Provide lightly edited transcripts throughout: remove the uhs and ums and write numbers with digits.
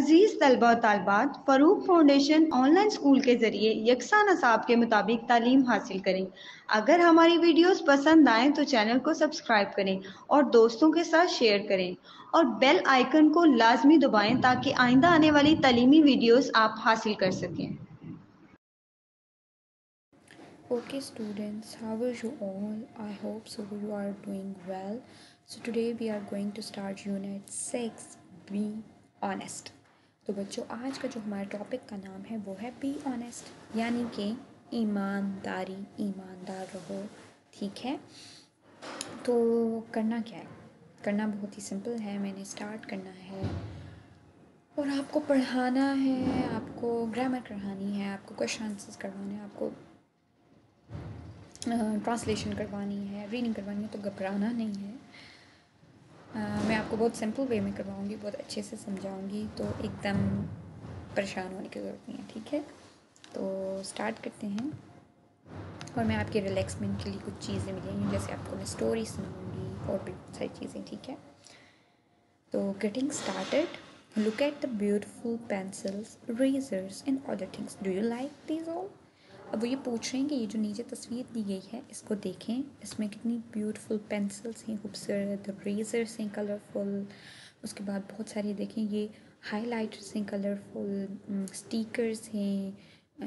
अजीज तलबा और तालबात, Farooq foundation online school के ज़रिए यकसा नसाब के मुताबिक तालीम हासिल करें। अगर हमारी वीडियोस पसंद आएँ तो चैनल को सब्सक्राइब करें और दोस्तों के साथ शेयर करें और बेल आइकन को लाजमी दबाएं ताकि आइंदा आने वाली तालीमी वीडियोस आप हासिल कर सकें। Okay students, how are you all? I hope so you are doing well. So today we are going to start unit 6, be honest. तो बच्चों, आज का जो हमारा टॉपिक का नाम है वो है बी ऑनेस्ट, यानी कि ईमानदारी, ईमानदार रहो। ठीक है, तो करना क्या है? करना बहुत ही सिंपल है। मैंने स्टार्ट करना है और आपको पढ़ाना है, आपको ग्रामर करवानी है, आपको क्वेश्चन आंसर्स करवाने हैं, आपको ट्रांसलेशन करवानी है, रीडिंग करवानी है। तो घबराना नहीं है। मैं आपको बहुत सिंपल वे में करवाऊँगी, बहुत अच्छे से समझाऊँगी, तो एकदम परेशान होने की ज़रूरत नहीं है। ठीक है, तो स्टार्ट करते हैं। और मैं आपके रिलैक्समेंट के लिए कुछ चीज़ें मिलेंगी, जैसे आपको मैं स्टोरी सुनाऊँगी और भी बहुत सारी चीज़ें। ठीक है, तो getting started, look at the beautiful pencils, erasers and other things, do you like these all? अब वो ये पूछ रहे हैं कि ये जो नीचे तस्वीर दी गई है इसको देखें, इसमें कितनी ब्यूटीफुल पेंसिल्स हैं, खूबसूरत रेजर्स हैं कलरफुल, उसके बाद बहुत सारी देखें ये हाइलाइटर्स हैं कलरफुल, स्टिकर्स हैं,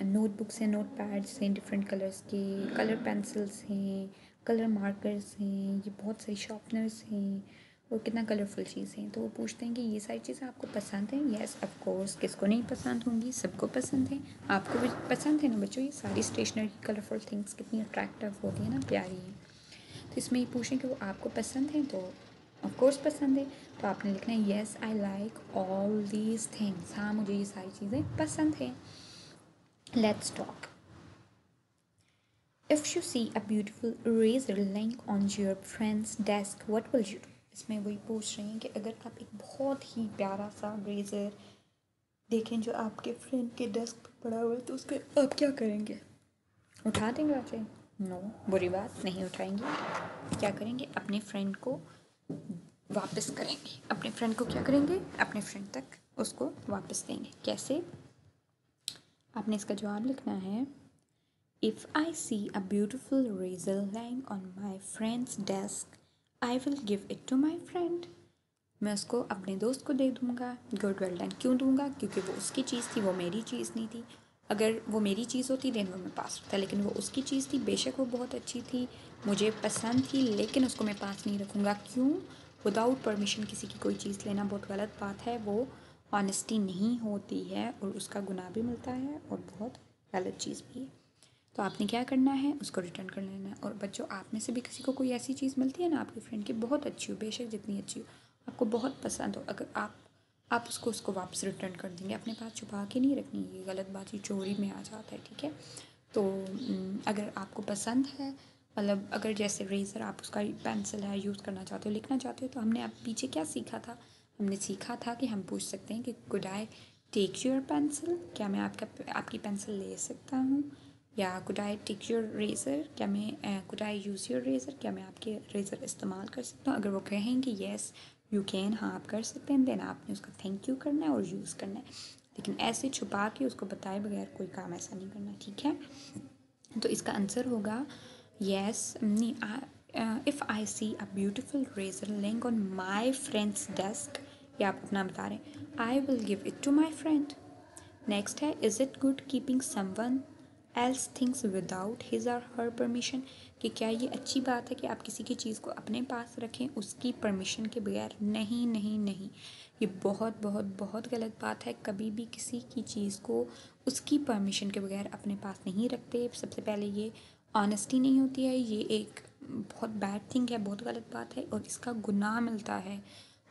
नोटबुक्स हैं, नोट पैड्स हैं डिफरेंट कलर्स के, कलर पेंसिल्स हैं, कलर मार्कर्स हैं, ये बहुत सारी शार्पनर्स हैं और कितना कलरफुल चीज़ें हैं। तो वो पूछते हैं कि ये सारी चीज़ें आपको पसंद हैं? येस ऑफ कोर्स, किसको नहीं पसंद होंगी, सबको पसंद है। आपको भी पसंद है ना बच्चों? ये सारी स्टेशनरी कलरफुल थिंग्स कितनी अट्रैक्टिव होती है ना, प्यारी है। तो इसमें ये पूछें कि वो आपको पसंद है, तो ऑफ कोर्स पसंद है। तो आपने लिखना है yes I like all these things, हाँ मुझे ये सारी चीज़ें पसंद हैं। Let's talk. If you see a beautiful eraser laying on your friend's desk, what will you do? इसमें वही पूछ रहे हैं कि अगर आप एक बहुत ही प्यारा सा इरेजर देखें जो आपके फ्रेंड के डेस्क पर पड़ा हुआ है, तो उसको आप क्या करेंगे? उठा देंगे उसे? नो, बुरी बात, नहीं उठाएंगे। क्या करेंगे? अपने फ्रेंड को वापस करेंगे। अपने फ्रेंड को क्या करेंगे? अपने फ्रेंड तक उसको वापस देंगे। कैसे? आपने इसका जवाब लिखना है, If I see a beautiful eraser lying on my friend's desk, I will give it to my friend. मैं उसको अपने दोस्त को दे दूँगा। Good, well done. क्यों दूँगा? क्योंकि वो उसकी चीज़ थी, वो मेरी चीज़ नहीं थी। अगर वो मेरी चीज़ होती देन वो मैं पास होता, लेकिन वो उसकी चीज़ थी। बेशक वो बहुत अच्छी थी, मुझे पसंद थी, लेकिन उसको मैं पास नहीं रखूँगा। क्यों? विदाउट परमिशन किसी की कोई चीज़ लेना बहुत गलत बात है, वो ऑनेस्टी नहीं होती है और उसका गुनाह भी मिलता है और बहुत गलत चीज़ भी है। तो आपने क्या करना है? उसको रिटर्न कर लेना है। और बच्चों, आप में से भी किसी को कोई ऐसी चीज़ मिलती है ना आपके फ्रेंड की, बहुत अच्छी हो, बेशक जितनी अच्छी हो, आपको बहुत पसंद हो, अगर आप उसको वापस रिटर्न कर देंगे, अपने पास छुपा के नहीं रखनी, ये गलत बात, ये चोरी में आ जाता है। ठीक है, तो अगर आपको पसंद है, मतलब अगर जैसे रेज़र आप उसका पेंसिल है यूज़ करना चाहते हो, लिखना चाहते हो, तो हमने आप पीछे क्या सीखा था? हमने सीखा था कि हम पूछ सकते हैं कि could I take your pencil, क्या मैं आपकी पेंसिल ले सकता हूँ? या could I take your eraser, क्या मैं could I use your eraser, क्या मैं आपके रेज़र इस्तेमाल कर सकता हूँ? अगर वो कहेंगे येस यू कैन, हाँ आप कर सकते हैं, देन आपने उसका थैंक यू करना है और यूज़ करना है। लेकिन ऐसे छुपा के उसको बताए बगैर कोई काम ऐसा नहीं करना। ठीक है, तो इसका आंसर होगा येस। नहीं, if I see a beautiful eraser lying on my friend's desk, या आप अपना बता रहे हैं, I will give it to my friend. Next है, is it good keeping someone else things without his or her permission, कि क्या ये अच्छी बात है कि आप किसी की चीज़ को अपने पास रखें उसकी परमिशन के बगैर? नहीं नहीं नहीं, ये बहुत बहुत बहुत गलत बात है। कभी भी किसी की चीज़ को उसकी परमिशन के बगैर अपने पास नहीं रखते। सबसे पहले ये ऑनेस्टी नहीं होती है, ये एक बहुत बैड थिंग है, बहुत गलत बात है और इसका गुनाह मिलता है।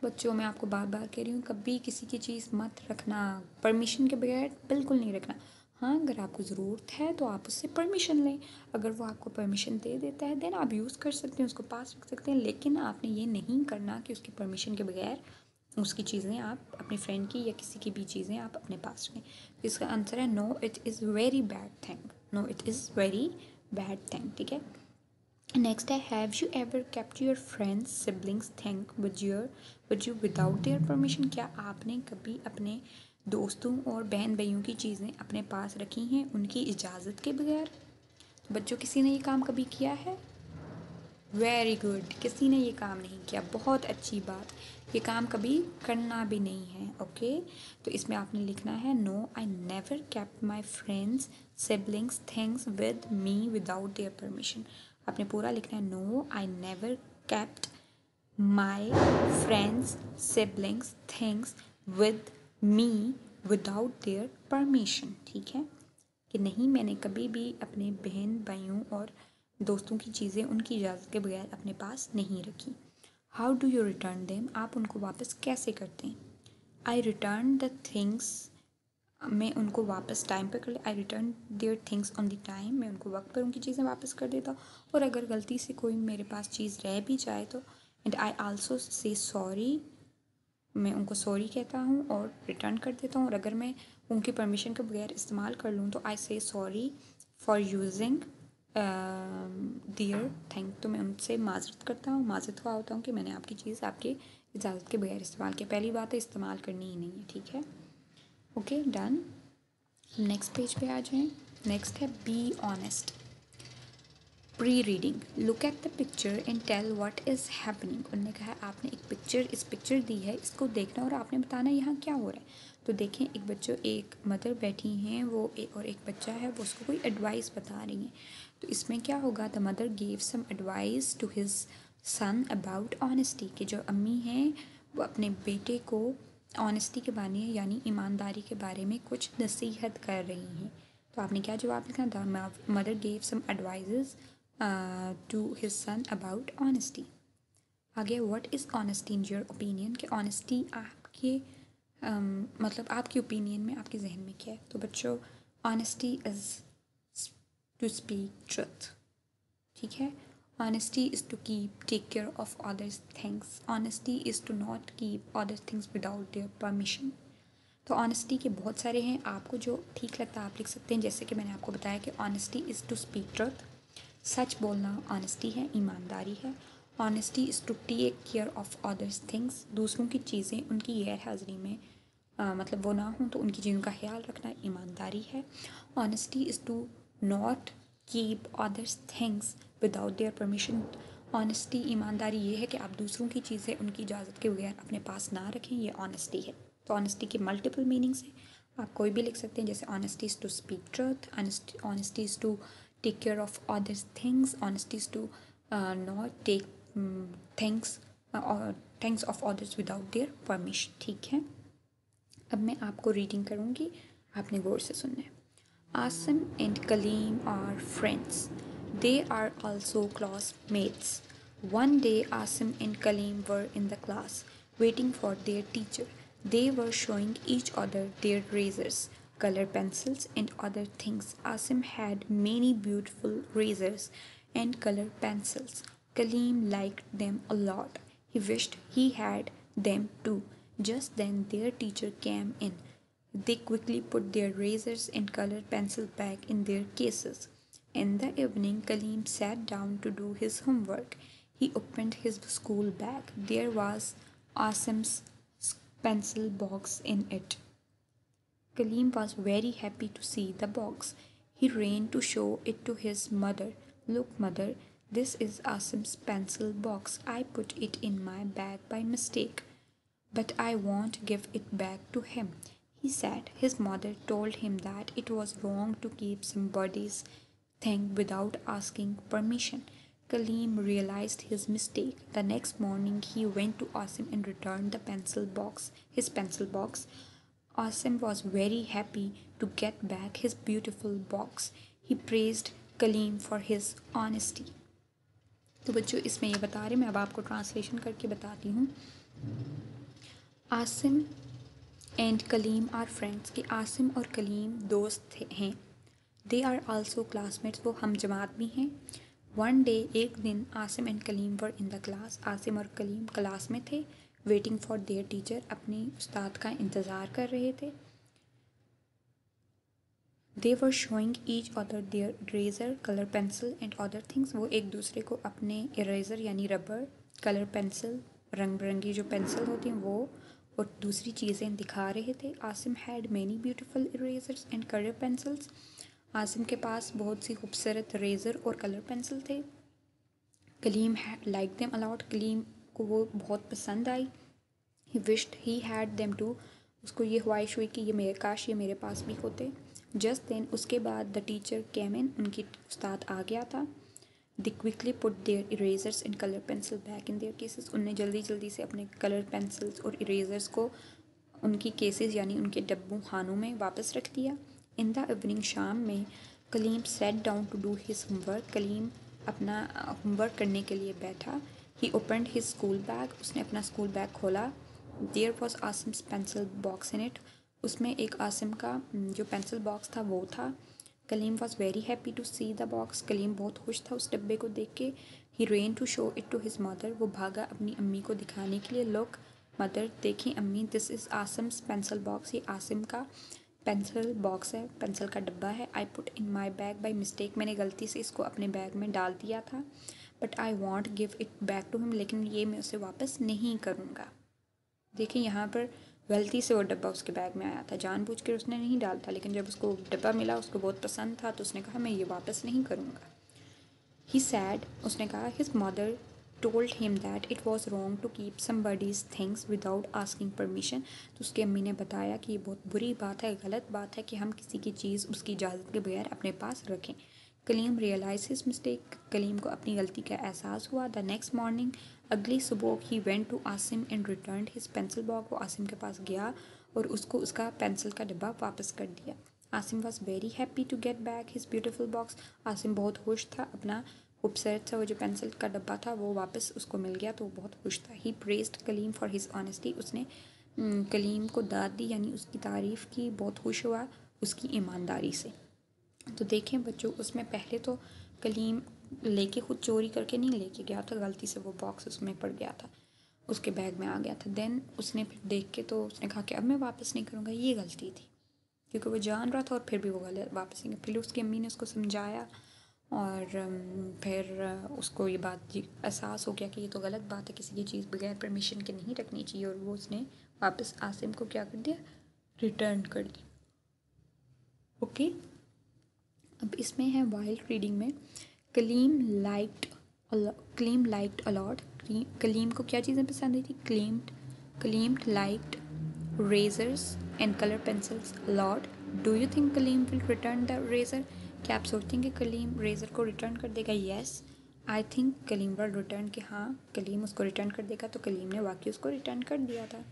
बच्चों, मैं आपको बार बार कह रही हूँ, कभी किसी की चीज़ मत रखना, परमिशन के बगैर बिल्कुल नहीं रखना। हाँ, अगर आपको ज़रूरत है तो आप उससे परमिशन लें। अगर वो आपको परमिशन दे देता है देन आप यूज़ कर सकते हैं, उसको पास रख सकते हैं, लेकिन आपने ये नहीं करना कि उसकी परमिशन के बगैर उसकी चीज़ें आप अपने फ्रेंड की या किसी की भी चीज़ें आप अपने पास रखें। इसका आंसर है no, it is very bad thing. No, it is very bad thing. ठीक है, नेक्स्ट है, have you ever kept your friends siblings thing with you without their permission, क्या आपने कभी अपने दोस्तों और बहन भाइयों की चीज़ें अपने पास रखी हैं उनकी इजाज़त के बगैर? बच्चों, किसी ने ये काम कभी किया है? वेरी गुड, किसी ने ये काम नहीं किया, बहुत अच्छी बात। ये काम कभी करना भी नहीं है। ओके, तो इसमें आपने लिखना है no I never kept my friends siblings things with me without their permission. आपने पूरा लिखना है no I never kept my friends siblings things with me without their permission. ठीक है, कि नहीं, मैंने कभी भी अपने बहन भाइयों और दोस्तों की चीज़ें उनकी इजाज़त के बगैर अपने पास नहीं रखी। How do you return them? आप उनको वापस कैसे करते हैं? आई रिटर्न द थिंग्स, मैं उनको वापस टाइम पर कर, I return their things on the time, मैं उनको वक्त पर उनकी चीज़ें वापस कर देता हूँ। और अगर गलती से कोई मेरे पास चीज़ रह भी जाए तो and I also say sorry, मैं उनको सॉरी कहता हूँ और रिटर्न कर देता हूँ। और अगर मैं उनकी परमिशन के बगैर इस्तेमाल कर लूँ तो I say sorry for using their thing, तो मैं उनसे माजरत करता हूँ, माजरत हुआ होता हूँ कि मैंने आपकी चीज़ आपकी इजाज़त के बगैर इस्तेमाल की। पहली बात है इस्तेमाल करनी ही नहीं है। ठीक है, ओके डन। नेक्स्ट पेज पे आ जाएं। नेक्स्ट है be honest. Pre reading, look at the picture and tell what is happening. उन्होंने कहा आपने इस पिक्चर दी है, इसको देखना और आपने बताना यहाँ क्या हो रहा है। तो देखें, एक मदर बैठी हैं, और एक बच्चा है, वो उसको कोई एडवाइस बता रही हैं। तो इसमें क्या होगा, the mother gave some advice to his son about honesty, कि जो अम्मी हैं वो अपने बेटे को ऑनेस्टी के बारे में यानी ईमानदारी के बारे में कुछ नसीहत कर रही हैं। तो आपने क्या जवाब लिखा, the mother gave some advices to his son about honesty. आगे, what is honesty in your opinion, कि ऑनेस्टी आपके मतलब आपके ओपिनियन में, आपके जहन में क्या है। तो बच्चों, honesty is to speak truth. ठीक है, honesty is to take care of others things, honesty is to not keep other things without their permission. तो ऑनेस्टी के बहुत सारे हैं, आपको जो ठीक लगता है आप लिख सकते हैं। जैसे कि मैंने आपको बताया कि honesty is to speak truth, सच बोलना ऑनेस्टी है, ईमानदारी है। Honesty is to take care of others things, दूसरों की चीज़ें उनकी गैर हाजिरी में मतलब वो ना हो तो उनकी चीज़ों का ख्याल रखना ईमानदारी है। Honesty is to not keep others things without their permission. Honesty, ईमानदारी ये है कि आप दूसरों की चीज़ें उनकी इजाज़त के बगैर अपने पास ना रखें, ये ऑनेस्टी है। तो ऑनेस्टी के मल्टीपल मीनिंग्स हैं, आप कोई भी लिख सकते हैं। जैसे honesty is to speak truth, honesty is to take care of others things, honesty is to not take things or things of others without their permission। ठीक है, अब मैं आपको रीडिंग करूँगी, आपने गौर से सुनना है। Asim and Kaleem are friends, they are also classmates। One day Asim and Kaleem were in the class waiting for their teacher. They were showing each other their razors, color pencils and other things. Asim had many beautiful razors and color pencils. Kaleem liked them a lot. He wished he had them too. Just then their teacher came in. They quickly put their razors and colored pencils back in their cases. In the evening, Kaleem sat down to do his homework. He opened his school bag. There was Asim's pencil box in it. Kaleem was very happy to see the box. He ran to show it to his mother. Look, mother, this is Asim's pencil box. I put it in my bag by mistake. But I won't give it back to him, he said. His mother told him that it was wrong to keep somebody's thing without asking permission. Kaleem realized his mistake. The next morning he went to Asim and returned his pencil box. Asim was very happy to get back his beautiful box. He praised Kaleem for his honesty. तो बच्चों, इसमें ये बता रहे, मैं अब आपको translation करके बताती हूँ। Asim and Kaleem are friends, कि आसिम और कलीम दोस्त हैं। दे आर आल्सो क्लासमेट्स, वो हम जमात भी हैं। वन डे, एक दिन, Asim and Kaleem were in the class, Asim और कलीम क्लास में थे। वेटिंग फॉर देयर टीचर, अपनी उस्ताद का इंतज़ार कर रहे थे। They were showing each other their eraser, colour pencil and other things, वो एक दूसरे को अपने इरेज़र यानी रबर, कलर पेंसिल, रंग बिरंगी जो पेंसिल होती हैं वो, और दूसरी चीज़ें दिखा रहे थे। Asim had many beautiful erasers and colour pencils. Asim के पास बहुत सी खूबसूरत इरेज़र और कलर पेंसिल थे। Kaleem like them allot, Kaleem को वो बहुत पसंद आई। He wished he had them to, उसको ये ख्वाहिश हुई कि ये मेरे काश ये मेरे पास भी होते। जस्ट देन, उसके बाद द टीचर केम इन, उनकी उस्ताद आ गया था। They quickly put their erasers and colour pencil back in their cases, उनने जल्दी जल्दी से अपने कलर पेंसिल्स और इरेजर्स को उनकी केसेस यानी उनके डब्बों खानों में वापस रख दिया। इन द इवनिंग, शाम में, Kaleem set down to do his homework, Kaleem अपना होमवर्क करने के लिए बैठा। He opened his school bag, उसने अपना स्कूल बैग खोला। There was Asim's pencil box in it, उसमें एक आसिम का जो पेंसिल बॉक्स था वो था। Kaleem was very happy to see the box, Kaleem बहुत खुश था उस डब्बे को देख के। He ran to show it to his mother, वो भागा अपनी अम्मी को दिखाने के लिए। लुक मदर, देखें अम्मी, दिस इज़ आसिम्स पेंसिल बॉक्स, ये आसिम का पेंसिल बॉक्स है, पेंसिल का डब्बा है। I put in my bag by mistake, मैंने गलती से इसको अपने बैग में डाल दिया था। But I won't give it back to him, लेकिन ये मैं उसे वापस नहीं करूँगा। देखिए यहाँ पर गलती से वो डब्बा उसके बैग में आया था, जानबूझकर उसने नहीं डाला था, लेकिन जब उसको डब्बा मिला उसको बहुत पसंद था तो उसने कहा मैं ये वापस नहीं करूँगा। ही सैड, उसने कहा his mother told him that it was wrong to keep somebody's things without asking permission, तो उसकी अम्मी ने बताया कि ये बहुत बुरी बात है, गलत बात है कि हम किसी की चीज़ उसकी इजाज़त के बगैर अपने पास रखें। Kaleem realise his mistake, Kaleem को अपनी गलती का एहसास हुआ। द नेक्स्ट मॉर्निंग, अगली सुबह, he went to Asim and return his pencil box, वो आसिम के पास गया और उसको उसका पेंसिल का डब्बा वापस कर दिया। Asim was very happy to get back his beautiful box, Asim बहुत खुश था, अपना खूबसूरत सा वो जो पेंसिल का डब्बा था वो वापस उसको मिल गया तो वो बहुत खुश था। He praised Kaleem for his honesty, उसने कलीम को दाद दी यानी उसकी तारीफ़ की, बहुत खुश हुआ उसकी ईमानदारी से। तो देखें बच्चों, उसमें पहले तो कलीम लेके खुद चोरी करके नहीं लेके गया था, गलती से वो बॉक्स उसमें पड़ गया था, उसके बैग में आ गया था। देन उसने फिर देख के तो उसने कहा कि अब मैं वापस नहीं करूँगा, ये गलती थी, क्योंकि वो जान रहा था और फिर भी वो गलत वापस नहीं। फिर उसकी अम्मी ने उसको समझाया और फिर उसको ये बात एहसास हो गया कि ये तो गलत बात है, किसी की चीज़ बगैर परमिशन के नहीं रखनी चाहिए, और वो उसने वापस आसिम को क्या कर दिया, रिटर्न कर दी। ओके, अब इसमें है वाइल्ड रीडिंग में, कलीम लाइक्ड अलॉट, कलीम को क्या चीज़ें पसंद आई थी, कलीम्ड liked razors and color pencils a lot. Do you think Kaleem will return the razor? क्या आप सोचते हैं कि कलीम रेज़र को रिटर्न कर देगा? Yes, I think Kaleem will return, कि हाँ कलीम उसको रिटर्न कर देगा। तो कलीम ने वाकई उसको रिटर्न कर दिया था।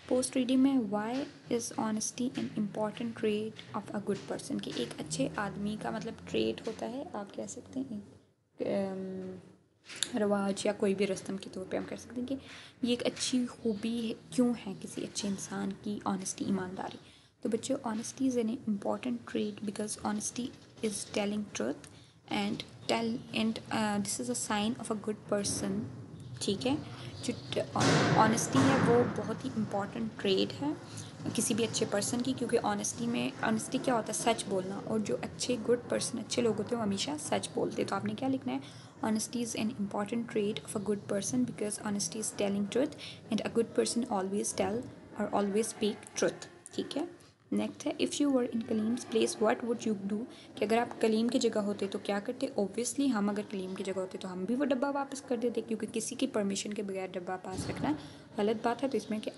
पोस्ट रीडिंग में, why is honesty an important trait of a good person, कि एक अच्छे आदमी का मतलब ट्रेट होता है, आप कह सकते हैं रवाज या कोई भी रस्म के तौर पे हम कह सकते हैं कि ये एक अच्छी खूबी है, क्यों है किसी अच्छे इंसान की ऑनेस्टी, ईमानदारी। तो बच्चों, honesty is an important trait because honesty is telling truth and this is a sign of a good person. ठीक है, जो ऑनेस्टी है वो बहुत ही इम्पॉर्टेंट ट्रेट है किसी भी अच्छे पर्सन की, क्योंकि ऑनेस्टी क्या होता है, सच बोलना, और जो अच्छे गुड पर्सन, अच्छे लोग होते हैं वो हमेशा सच बोलते हैं। तो आपने क्या लिखना है, honesty is an important trait of a good person because honesty is telling truth and a good person always tell और ऑलवेज स्पीक ट्रुथ। ठीक है, नेक्स्ट है, if you were in Kaleem's place what would you do, कि अगर आप कलीम की जगह होते तो क्या करते। ऑब्वियसली हम अगर कलीम की जगह होते तो हम भी वो डब्बा वापस कर देते, क्योंकि किसी की परमिशन के बगैर डब्बा पास रखना गलत बात है। तो इसमें कि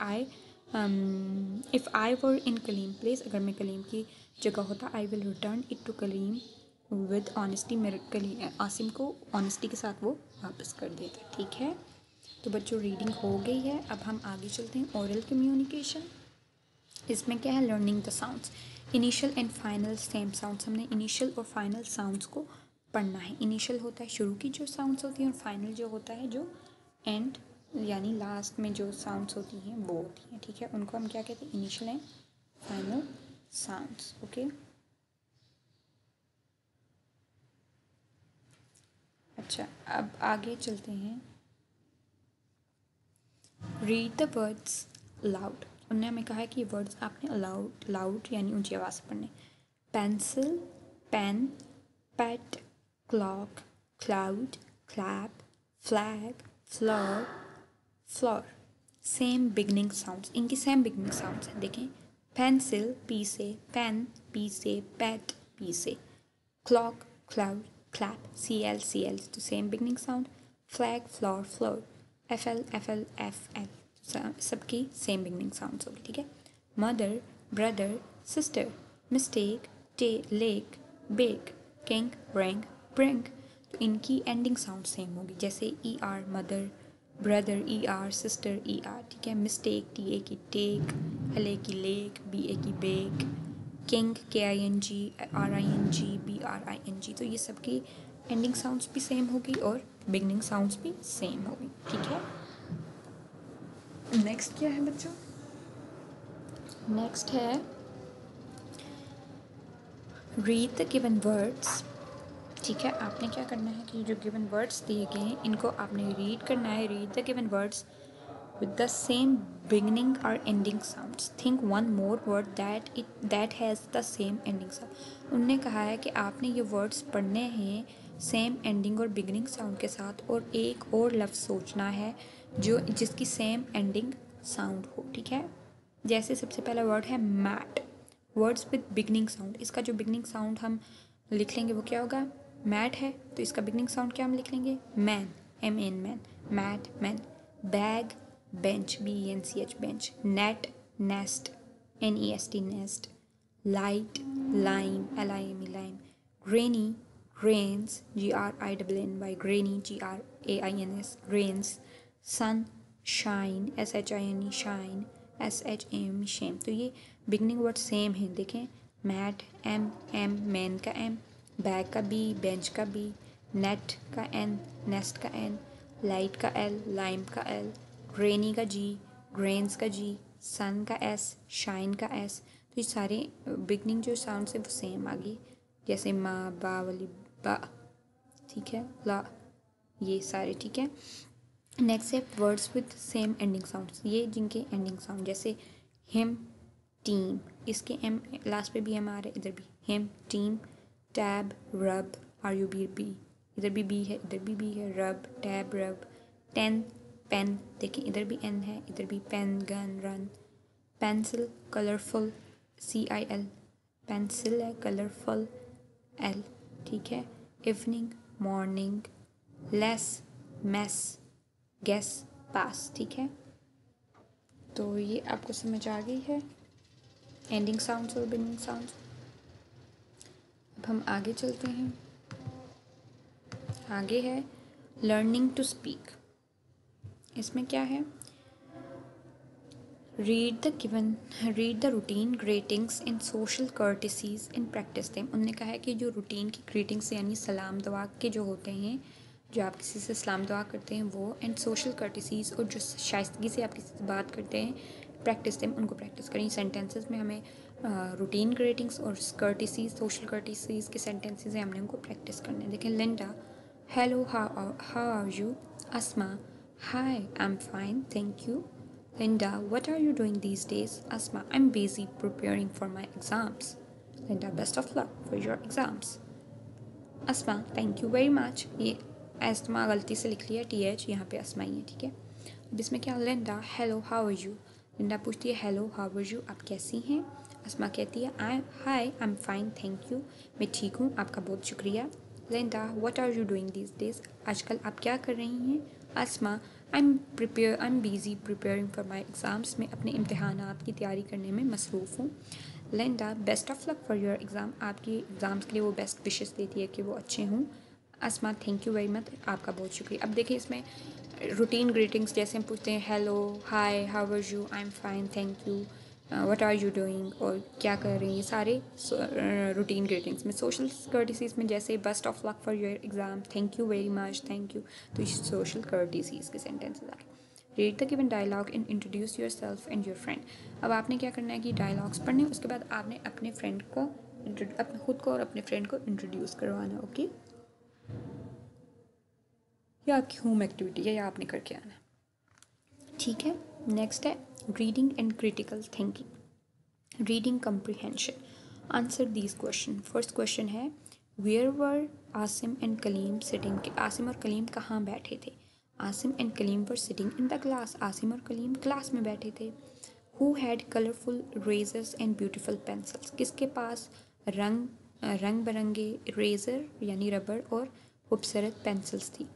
if I were in Kaleem place, अगर मैं कलीम की जगह होता, I will return it to Kaleem with honesty, मेरे आसिम को ऑनेस्टी के साथ वो वापस कर देता। ठीक है, तो बच्चों रीडिंग हो गई है, अब हम आगे चलते हैं ओरल कम्युनिकेशन। इसमें क्या है, learning the sounds, initial and final same sounds, हमने इनिशियल और फाइनल साउंड्स को पढ़ना है। इनिशियल होता है शुरू की जो साउंड्स होती हैं, और फाइनल जो होता है जो एंड यानी लास्ट में जो साउंड्स होती हैं वो होती हैं। ठीक है, उनको हम क्या कहते हैं, initial and final sounds. Okay, अच्छा अब आगे चलते हैं। रीड द वर्ड्स लाउड, उन्होंने हमें कहा है कि ये वर्ड्स आपने लाउड यानी ऊंची आवाज़ से पढ़ने। Pencil, pen, pet, clock, cloud, clap, flag, floor, floor. Same beginning sounds, इनकी सेम बिगनिंग साउंड्स हैं। देखें, पेंसिल पी से पेन, पी से पैट, पी से clock, cloud, clap, C L तो same beginning sound. Flag, floor, floor, F L, F L सबकी same beginning sounds होगी, ठीक है। मदर, ब्रदर, सिस्टर, मिस्टेक, टे, lake, bake, king, ring, brink, तो इनकी एंडिंग साउंड सेम होगी। जैसे E R mother, brother E R, sister E R, ठीक है। मिस्टेक, टी ए की टेक, एल ए की लेक, बी ए की bake, king, K I N G, R I N G, B R I N G, तो ये सबकी ending sounds भी same होगी और बिगनिंग साउंड्स भी सेम होगी, ठीक है। नेक्स्ट क्या है बच्चों? नेक्स्ट है रीड द गिवन वर्ड्स, ठीक है। आपने क्या करना है कि जो गिवन वर्ड्स दिए गए हैं इनको आपने रीड करना है। Read the given words with the same beginning or ending sounds. Think one more word that has the same ending sound. उनने कहा है कि आपने ये वर्ड्स पढ़ने हैं सेम एंडिंग और बिगिनिंग साउंड के साथ, और एक और लफ्ज़ सोचना है जो जिसकी सेम एंडिंग साउंड हो, ठीक है। जैसे सबसे पहला वर्ड है mat, words with beginning sound. इसका जो बिगनिंग साउंड हम लिख लेंगे वो क्या होगा? मैट है तो इसका बिगनिंग साउंड क्या हम लिख लेंगे? Man, M N man, mat man. Bag, bench, bench, bench, net, nest, nest, nest, light, lime, lime, lime, grainy, grains, griny, grainy, grains, grains, sun, shine, shine, shine, sham, shame। तो ये beginning word same है, देखें, mat, M, man का M, bag का B, bench का B, net का N, nest का N, light का एल, लाइम का एल, ग्रेनी का जी, ग्रेन्स का जी, सन का एस, शाइन का एस। तो ये सारे बिगनिंग जो साउंड है वो सेम आ गई, जैसे माँ, बा वाली बा, ठीक है, ला, ये सारे, ठीक है। नेक्स्ट है words with same ending sounds, ये जिनके एंडिंग साउंड, जैसे हिम, टीम, इसके एम लास्ट पे भी एम आ रहा है, इधर भी हिम, टीम, टैब, रब, आर यू बी, इधर भी बी है, इधर भी बी है, रब, टैब, रब, टेन, पेन, देखें इधर भी एन है, इधर भी pen, gun, run, pencil, colourful, C I L, pencil है, कलरफुल, एल, ठीक है। Evening, morning, less, mess, guess, pass, ठीक है। तो ये आपको समझ आ गई है एंडिंग साउंड्स और बिगिनिंग साउंड्स। अब हम आगे चलते हैं। आगे है लर्निंग टू स्पीक। इसमें क्या है? Read the routine greetings in social courtesies in practice them. उन्होंने कहा है कि जो रूटीन की ग्रीटिंग्स यानी सलाम दुआ के जो होते हैं, जो आप किसी से सलाम दुआ करते हैं वो, एंड सोशल कर्टिसीज, और जो शाइस्तगी से आप किसी से बात करते हैं, प्रैक्टिस देम, उनको प्रैक्टिस करें। सेंटेंसेस में हमें रूटीन ग्रीटिंग्स और कर्टिसीज, सोशल कर्टिसीज के सेंटेंसेस हैं, हमने उनको प्रैक्टिस करने हैं। देखें, Linda, hello, how are you? Asma, hi, I'm fine, thank you. Linda, what are you doing these days? Asma, I'm busy preparing for my exams. Linda, best of luck for your exams. Asma, thank you very much. ये अस्मा गलती से लिख लिया, TH यहाँ पे अस्मा ही है, ठीक है। अब इसमें क्या? Linda, hello, how are you? Linda पूछती है, हेलो, हाउ आर यू, आप कैसी हैं? अस्मा कहती है, hi, I am fine, thank you, मैं ठीक हूँ, आपका बहुत शुक्रिया। Linda, what are you doing these days? आजकल आप क्या कर रही हैं? Asma, I am busy preparing for my exams. मैं अपने इम्तहानात की तैयारी करने में मसरूफ़ हूँ। Linda, best of luck for your exam. आपकी एग्ज़ाम्स के लिए वो बेस्ट विशेस देती है कि वो अच्छे हों। अस्मा, थैंक यू वेरी मच, आपका बहुत शुक्रिया। अब देखिए इसमें रूटीन ग्रीटिंग्स, जैसे हम पूछते हैं hello, hi, how are you, I am fine, thank you, what are you doing, और क्या कर रही हैं, ये सारे रूटीन ग्रीटिंग्स में। सोशल कर्टिसीज में जैसे best of luck for your exam, thank you very much, thank you, तो ये सोशल कर्टिसीज के सेंटेंसेस आ गए। Read the given dialogue and introduce yourself and your friend. अब आपने क्या करना है कि डायलॉग्स पढ़ने, उसके बाद आपने अपने फ्रेंड को, अपने खुद को और अपने फ्रेंड को इंट्रोड्यूस करवाना, ओके। या आपकी होम एक्टिविटी है, या आपने करके आना, ठीक है। नेक्स्ट है reading and critical thinking, reading comprehension. Answer these question. First question है, where were Asim and Kaleem sitting? के आसिम और कलीम कहाँ बैठे थे? Asim and Kaleem were sitting in the class, Asim और कलीम क्लास में बैठे थे। Who had colourful erasers and beautiful pencils, किसके पास रंग बिरंगे रेज़र यानी रबड़ और खूबसूरत पेंसिल्स थी।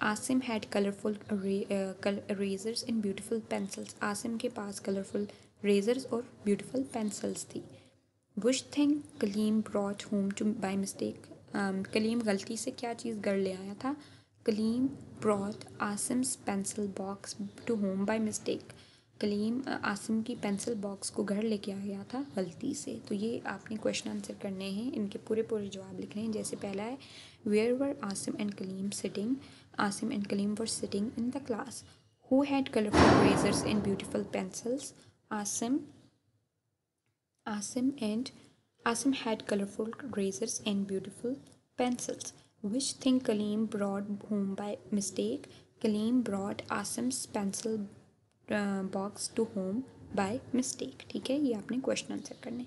Asim had colourful erasers and beautiful pencils, Asim के पास कलरफुल रेजर्स और ब्यूटीफुल पेंसिल्स थी। Which thing Kaleem brought home to by mistake, Kaleem गलती से क्या चीज़ घर ले आया था। Kaleem brought Asim's pencil box to home by mistake, Kaleem Asim की पेंसिल बॉक्स को घर लेके आ गया था गलती से। तो ये आपने क्वेश्चन आंसर करने हैं, इनके पूरे पूरे जवाब लिखने हैं। जैसे पहला है where were Asim and Kaleem sitting, Asim and Kaleem were sitting in the class. Who had colourful erasers and beautiful pencils, Asim had colorful razors and beautiful pencils. Which thing Kaleem brought home by mistake? Kaleem brought Asim's pencil box to home by mistake. ठीक है, ये आपने question answer करने।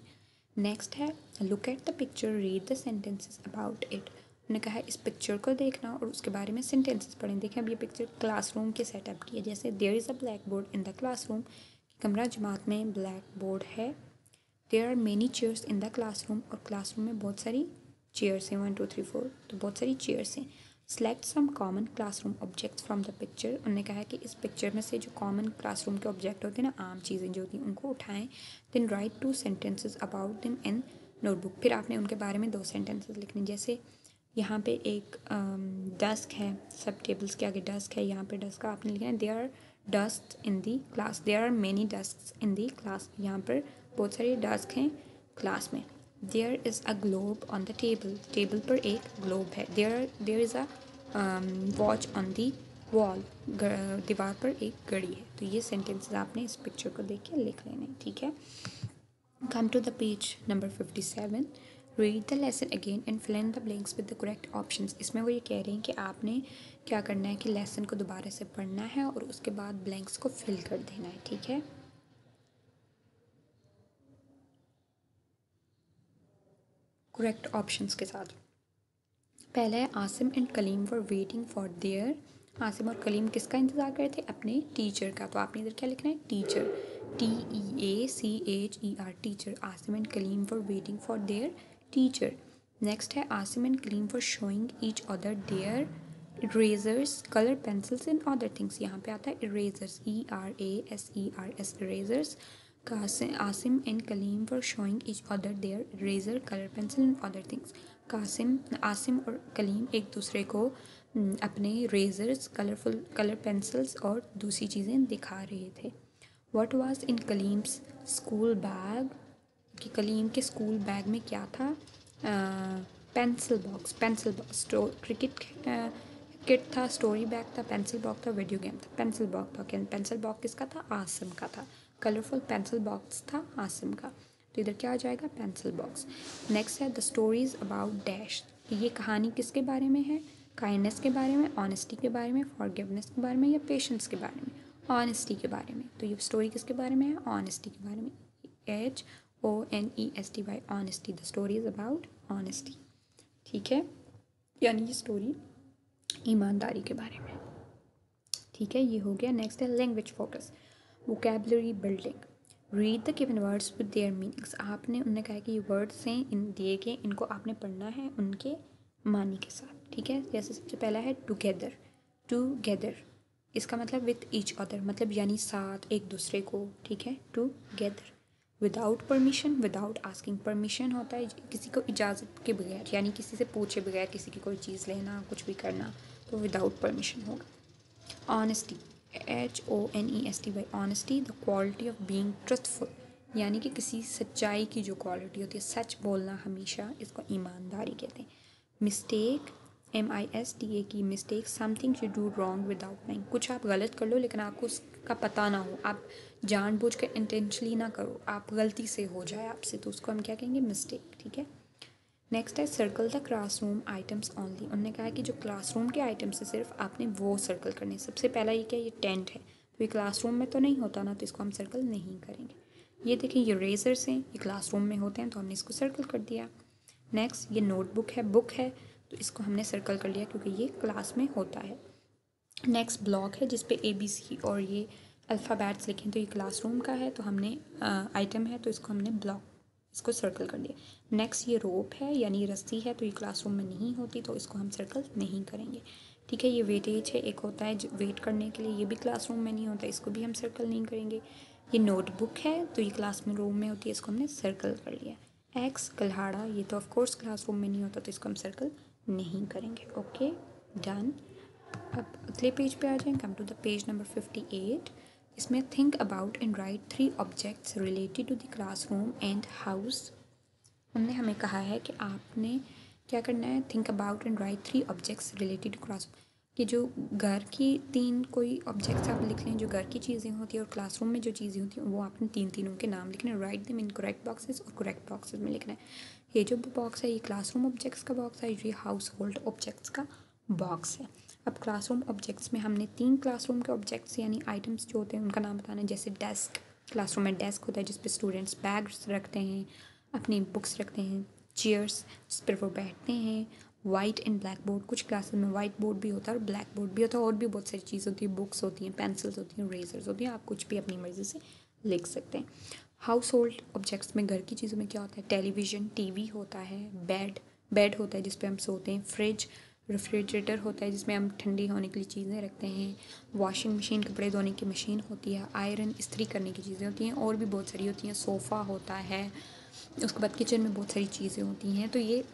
Next है look at the picture, read the sentences about it. उन्होंने कहा है इस पिक्चर को देखना और उसके बारे में सेंटेंसेस पढ़ें। देखें अब ये पिक्चर क्लासरूम के सेटअप की है। जैसे there is a blackboard in the classroom, कमरा जमात में ब्लैक बोर्ड है। There are many chairs in the classroom, और क्लासरूम में बहुत सारी चेयर्स हैं, 1 2 3 4, तो बहुत सारी चेयर्स हैं। Select some common classroom objects from the picture, उन्होंने कहा है कि इस पिक्चर में से जो कॉमन क्लासरूम के ऑब्जेक्ट होते हैं ना, आम चीज़ें जो होती हैं, उनको उठाएं। Then write 2 sentences about them in notebook, फिर आपने उनके बारे में 2 सेंटेंसेस लिखने। जैसे यहाँ पे एक डेस्क है, सब टेबल्स के आगे डेस्क है, यहाँ पे डेस्क का आपने लिखना है there are desks in the class, there are many desk in the class, यहाँ पर बहुत सारे डेस्क हैं क्लास में। There is a globe on the table, table पर एक ग्लोब है। There is a watch on the wall, दीवार पर एक घड़ी है। तो ये सेंटेंसेस आपने इस पिक्चर को देख के लिख लेने, ठीक है। Come to the page number 57. Read the lesson again and fill in the blanks with the correct options. इसमें वो ये कह रहे हैं कि आपने क्या करना है कि लेसन को दोबारा से पढ़ना है और उसके बाद ब्लैंक्स को फिल कर देना है, ठीक है। करेक्ट ऑप्शंस के साथ। पहला है Asim and Kaleem were waiting for their, Asim और कलीम किसका इंतज़ार कर रहे थे, अपने टीचर का। तो आपने इधर क्या लिखना है, teacher, TEACHER, teacher. Asim and Kaleem were waiting for their teacher. Next है Asim and Kaleem were showing each other their erasers, colour pencils and other things. यहाँ पे आता है erasers, ERASERS, erasers. Asim and Kaleem were showing each other their eraser, colour pencil and other things. Asim और कलीम एक दूसरे को अपने रेजर्स, कलरफुल कलर पेंसिल्स और दूसरी चीज़ें दिखा रहे थे। What was in Kaleem's school bag, कि कलीम के स्कूल बैग में क्या था, पेंसिल बॉक्स, क्रिकेट किट था, स्टोरी बैग था, पेंसिल बॉक्स था, वीडियो गेम था। पेंसिल बॉक्स था, पेंसिल बॉक्स किसका था, आसिम का था। कलरफुल पेंसिल बॉक्स था आसिम का, तो इधर क्या आ जाएगा, पेंसिल बॉक्स। नेक्स्ट है द स्टोरीज अबाउट डैश, ये कहानी किसके बारे में है, काइंडनेस के बारे में, ऑनेस्टी के बारे में, फॉरगिवनेस के बारे में, या पेशेंस के बारे में, ऑनेस्टी के बारे में। तो ये स्टोरी किसके बारे में है, ऑनेस्टी के बारे में, HONESTY, honesty. The story is about honesty, ठीक है, यानी ये स्टोरी ईमानदारी के बारे में, ठीक है। ये हो गया। नेक्स्ट है language focus, vocabulary building. Read the given words with their meanings, आपने उन्होंने कहा कि ये वर्ड्स हैं इन दिए के, इनको आपने पढ़ना है उनके मानी के साथ, ठीक है। जैसे सबसे पहला है टुगेदर, टुगेदर इसका मतलब विद ईच अदर, मतलब यानी साथ, एक दूसरे को, ठीक है, together. Without permission, without asking permission होता है किसी को इजाज़त के बगैर, यानी किसी से पूछे बगैर किसी की कोई चीज़ लेना, कुछ भी करना, तो विदाउट परमिशन होगा। Honesty, HONESTY, honesty the quality of being trustful, यानी कि किसी सच्चाई की जो क्वालिटी होती है, सच बोलना हमेशा, इसको ईमानदारी कहते हैं। मिस्टेक, MISTAK की mistake, something you do wrong without knowing, कुछ आप गलत कर लो लेकिन आपको उसका पता ना हो, आप जानबूझ कर इंटेंशनली ना करो, आप गलती से हो जाए आपसे, तो उसको हम क्या कहेंगे, मिस्टेक, ठीक है। नेक्स्ट है circle the classroom items only, उन्होंने कहा कि जो क्लासरूम के आइटम्स है सिर्फ आपने वो सर्कल करने। सबसे पहला ये क्या, ये टेंट है, तो ये क्लासरूम में तो नहीं होता ना, तो इसको हम सर्कल नहीं करेंगे। ये देखें ये रेजर्स हैं, ये क्लासरूम में होते हैं, तो हमने इसको सर्कल कर दिया। नेक्स्ट ये नोटबुक है, बुक है, तो इसको हमने सर्कल कर लिया क्योंकि ये क्लास में होता है। नेक्स्ट ब्लॉक है जिस पे ABC और ये अल्फ़ाबेट्स लिखे हैं, तो ये क्लासरूम का है, तो हमने आइटम है तो इसको हमने ब्लॉक, इसको सर्कल कर दिया। नेक्स्ट ये रोप है यानी रस्सी है, तो ये क्लासरूम में नहीं होती, तो इसको हम सर्कल नहीं करेंगे। ठीक है, ये वेटेज है, एक होता है वेट करने के लिए, ये भी क्लासरूम में नहीं होता, इसको भी हम सर्कल नहीं करेंगे। ये नोटबुक है, तो ये क्लास में रूम में होती है, इसको हमने सर्कल कर लिया। एक्स कल्हाड़ा, ये तो ऑफकोर्स क्लासरूम में नहीं होता, तो इसको हम सर्कल नहीं करेंगे। Okay, done. अब अगले पेज पे आ जाएं, come to the page number 58। इसमें think about and write 3 objects related to the classroom and house. उनने हमें कहा है कि आपने क्या करना है, think about and write 3 objects related to classroom. कि जो घर की 3 कोई ऑब्जेक्ट्स आप लिख लें, जो घर की चीज़ें होती हैं और क्लासरूम में जो चीज़ें होती हैं, वो आपने तीनों के नाम लिखने हैं। Write them in correct boxes, और करेक्ट बॉक्सेस में लिखना है। ये जो बॉक्स है ये क्लासरूम ऑब्जेक्ट्स का बॉक्स है, ये हाउस होल्ड ऑब्जेक्ट्स का बॉक्स है। अब क्लासरूम ऑब्जेक्ट्स में हमने 3 क्लासरूम के ऑब्जेक्ट्स यानी आइटम्स जो होते हैं उनका नाम बताना है। जैसे डेस्क, क्लासरूम में डेस्क होता है जिस पे स्टूडेंट्स बैग्स रखते हैं, अपनी बुक्स रखते हैं। चेयर्स, जिस पर वो बैठते हैं। वाइट एंड ब्लैक बोर्ड, कुछ क्लासेस में वाइट बोर्ड भी होता है और ब्लैक बोर्ड भी होता है, और भी बहुत सारी चीज़ होती है, बुक्स होती हैं, पेंसिल्स होती हैं, रेजर्स होती हैं, आप कुछ भी अपनी मर्ज़ी से लिख सकते हैं। हाउस होल्ड ऑब्जेक्ट्स में घर की चीज़ों में क्या होता है, टेलीविज़न, टीवी होता है, बेड होता है जिस पे हम सोते हैं, फ्रिज, रेफ्रिजरेटर होता है जिसमें हम ठंडी होने के लिए चीज़ें रखते हैं, वॉशिंग मशीन, कपड़े धोने की मशीन होती है, आयरन, इस्त्री करने की चीज़ें होती हैं, और भी बहुत सारी होती हैं, सोफ़ा होता है। उसके बाद किचन में बहुत सारी चीज़ें होती हैं, तो ये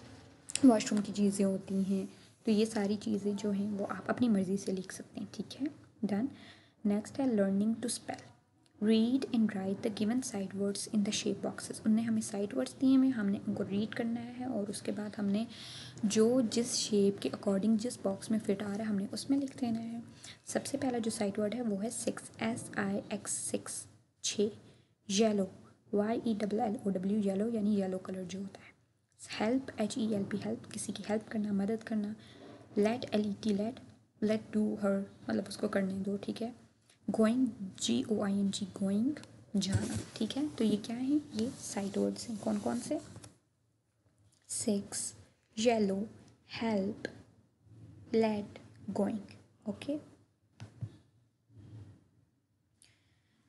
वॉशरूम की चीज़ें होती हैं। तो ये सारी चीज़ें जो हैं वो आप अपनी मर्ज़ी से लिख सकते हैं। ठीक है, डन। नेक्स्ट है learning to spell. Read and write the given sight words in the shape boxes. उनने हमें साइड वर्ड्स दिए हुए, हमने उनको रीड करना है और उसके बाद हमने जो जिस शेप के अकॉर्डिंग जिस बॉक्स में फिट आ रहा है हमने उसमें लिख देना है। सबसे पहला जो साइड वर्ड है वो है 6, SIX 6, 6। येलो, YELLOW, येलो यानी येलो कलर जो होता है। हेल्प, HELP, हेल्प, किसी की हेल्प करना, मदद करना। Late, LET, let do her, मतलब उसको करने दो। ठीक है। गोइंग, GOING, गोइंग, जाना। ठीक है, तो ये क्या है, ये साइड वर्ड्स हैं। कौन कौन से, 6, yellow, help, let, going. Okay,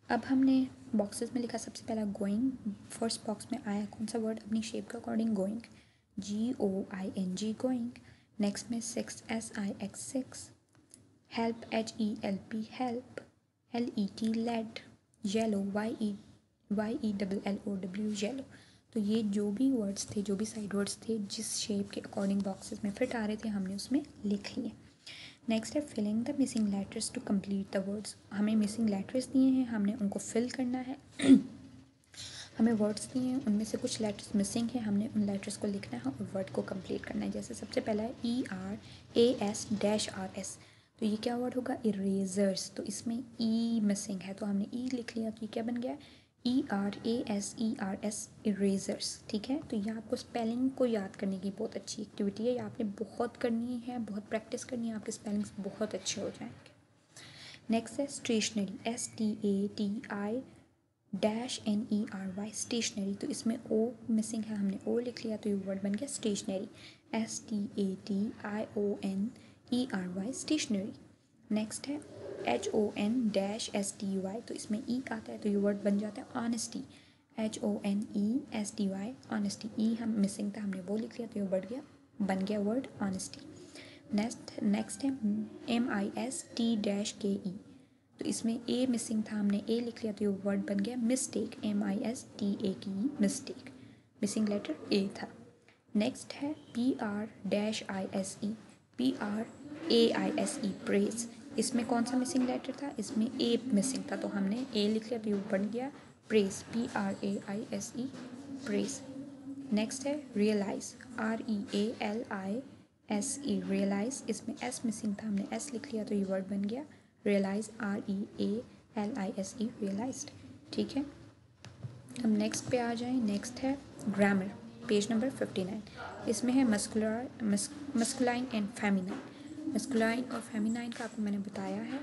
अब हमने बॉक्सेस में लिखा सबसे पहला गोइंग। फर्स्ट बॉक्स में आया कौन सा वर्ड, अपनी शेप के according going, GOING, going. Next में 6, SIX 6। Help, HELP, help. LET, let. Yellow, YELLOW, yellow. तो ये जो भी वर्ड्स थे, जो भी साइड वर्ड्स थे, जिस शेप के अकॉर्डिंग बॉक्सेस में फिट आ रहे थे हमने उसमें लिख लिए। नेक्स्ट है filling the missing letters to complete the words. हमें मिसिंग लेटर्स दिए हैं, हमने उनको फिल करना है। हमें वर्ड्स दिए हैं, उनमें से कुछ लेटर्स मिसिंग हैं, हमने उन लेटर्स को लिखना है और वर्ड को कंप्लीट करना है। जैसे सबसे पहला है ERAS-RS, तो ये क्या वर्ड होगा, इरेजर्स। तो इसमें ई मिसिंग है, तो हमने ई लिख लिया, तो ये क्या बन गया, ERASERS, इरेजर्स। ठीक है, तो ये आपको स्पेलिंग को याद करने की बहुत अच्छी एक्टिविटी है, ये आपने बहुत करनी है, बहुत प्रैक्टिस करनी है, आपके स्पेलिंग्स बहुत अच्छे हो जाएंगे। नेक्स्ट है स्टेशनरी, STATI-NERY, स्टेशनरी। तो इसमें ओ मिसिंग है, हमने ओ लिख लिया, तो ये वर्ड बन गया स्टेशनरी, STATIONERY, स्टेशनरी। नेक्स्ट है HON-STY, तो इसमें ई आता है, तो ये वर्ड बन जाता है ऑनेस्टी, HONESTY, ऑनेस्टी। ई हम मिसिंग था, हमने वो लिख लिया, तो ये बन गया वर्ड ऑनेस्टी। नेक्स्ट है MIST-KE, तो इसमें ए मिसिंग था, हमने ए लिख लिया, तो ये वर्ड बन गया mistake, MISTAKE, mistake. Missing letter A था। नेक्स्ट है PRAISE, प्रेस। इसमें कौन सा मिसिंग लेटर था, इसमें ए मिसिंग था, तो हमने ए लिख लिया, तो ये बन गया प्रेस, PRAISE, प्रेस। नेक्स्ट है रियलाइज, REALISE, रियलाइज। इसमें एस मिसिंग था, हमने एस लिख लिया, तो ये वर्ड बन गया रियलाइज, REALISE, रियलाइज्ड। ठीक है, अब नेक्स्ट पे आ जाएं। नेक्स्ट है ग्रामर, पेज नंबर 59। इसमें है मस्कुलाइन एंड फेमिनाइन। मस्कुलाइन और फेमिनाइन का आपको मैंने बताया है,